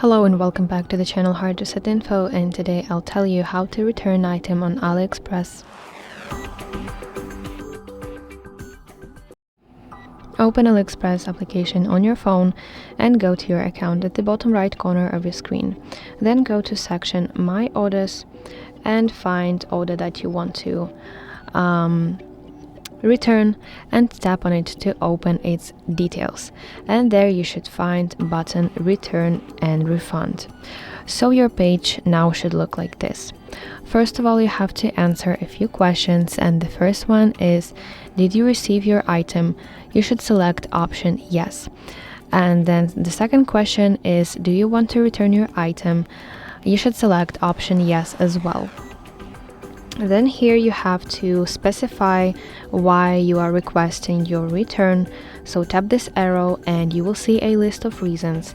Hello and welcome back to the channel HardReset.Info, and today I'll tell you how to return an item on AliExpress. Open AliExpress application on your phone and go to your account at the bottom right corner of your screen. Then go to section My Orders and find order that you want to return and tap on it to open its details, and there you should find button Return and Refund. So your page now should look like this. First of all, you have to answer a few questions, and the first one is, did you receive your item? You should select option yes. And then the second question is, do you want to return your item? You should select option yes as well. Then here you have to specify why you are requesting your return. So tap this arrow and you will see a list of reasons,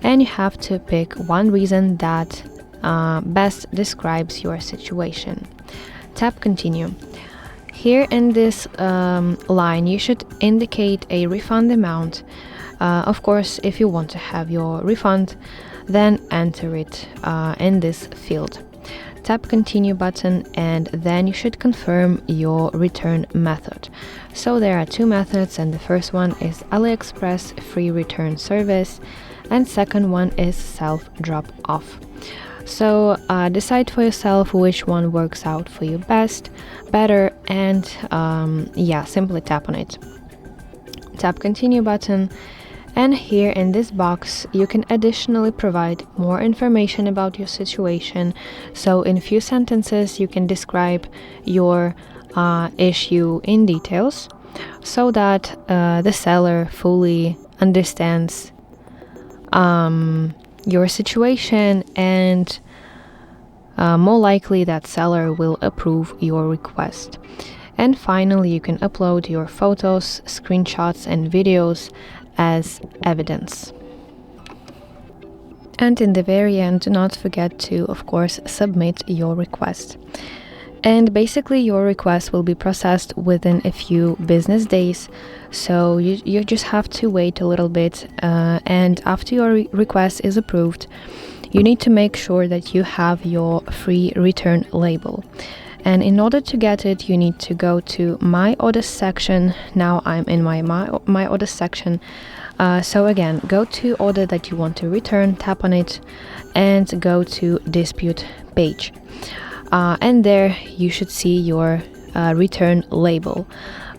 and you have to pick one reason that best describes your situation. Tap continue. Here in this line you should indicate a refund amount. Of course, if you want to have your refund, then enter it in this field. Tap continue button and then you should confirm your return method. So there are two methods, and the first one is AliExpress free return service and second one is self drop off. So decide for yourself which one works out for you better, and simply tap on it. Tap continue button, and here in this box you can additionally provide more information about your situation. So in a few sentences you can describe your issue in details so that the seller fully understands your situation, and more likely that seller will approve your request. And finally, you can upload your photos, screenshots and videos as evidence. And in the very end, do not forget to, of course, submit your request. And basically your request will be processed within a few business days, so you just have to wait a little bit, and after your request is approved, you need to make sure that you have your free return label. And in order to get it, you need to go to My Orders section. Now I'm in my Orders section. So again, go to order that you want to return, tap on it, and go to Dispute page. And there you should see your return label.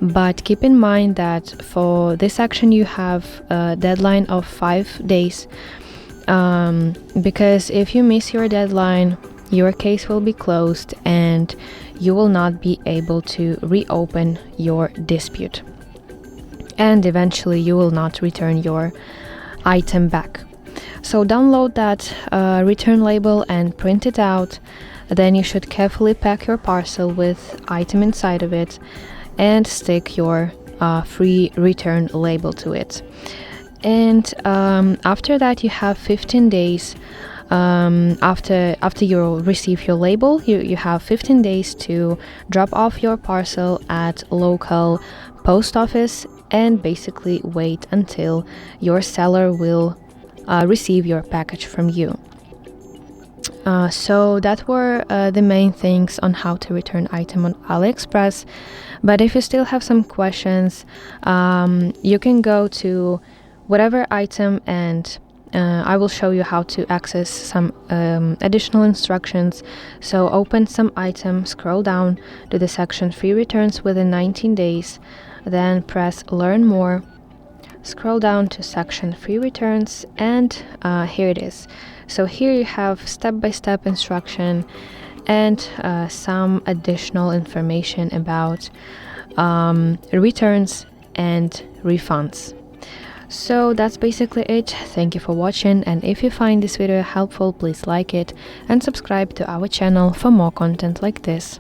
But keep in mind that for this action you have a deadline of 5 days, because if you miss your deadline, your case will be closed and you will not be able to reopen your dispute, and eventually you will not return your item back. So download that return label and print it out. Then you should carefully pack your parcel with item inside of it and stick your free return label to it. And after that you have 15 days. After you receive your label, you have 15 days to drop off your parcel at local post office and basically wait until your seller will receive your package from you. So that were the main things on how to return item on AliExpress. But if you still have some questions, you can go to whatever item and I will show you how to access some additional instructions. So open some item, scroll down to the section free returns within 19 days, then press learn more, scroll down to section free returns, and here it is. So here you have step-by-step instruction and some additional information about returns and refunds. So that's basically it. Thank you for watching, and if you find this video helpful, please like it and subscribe to our channel for more content like this.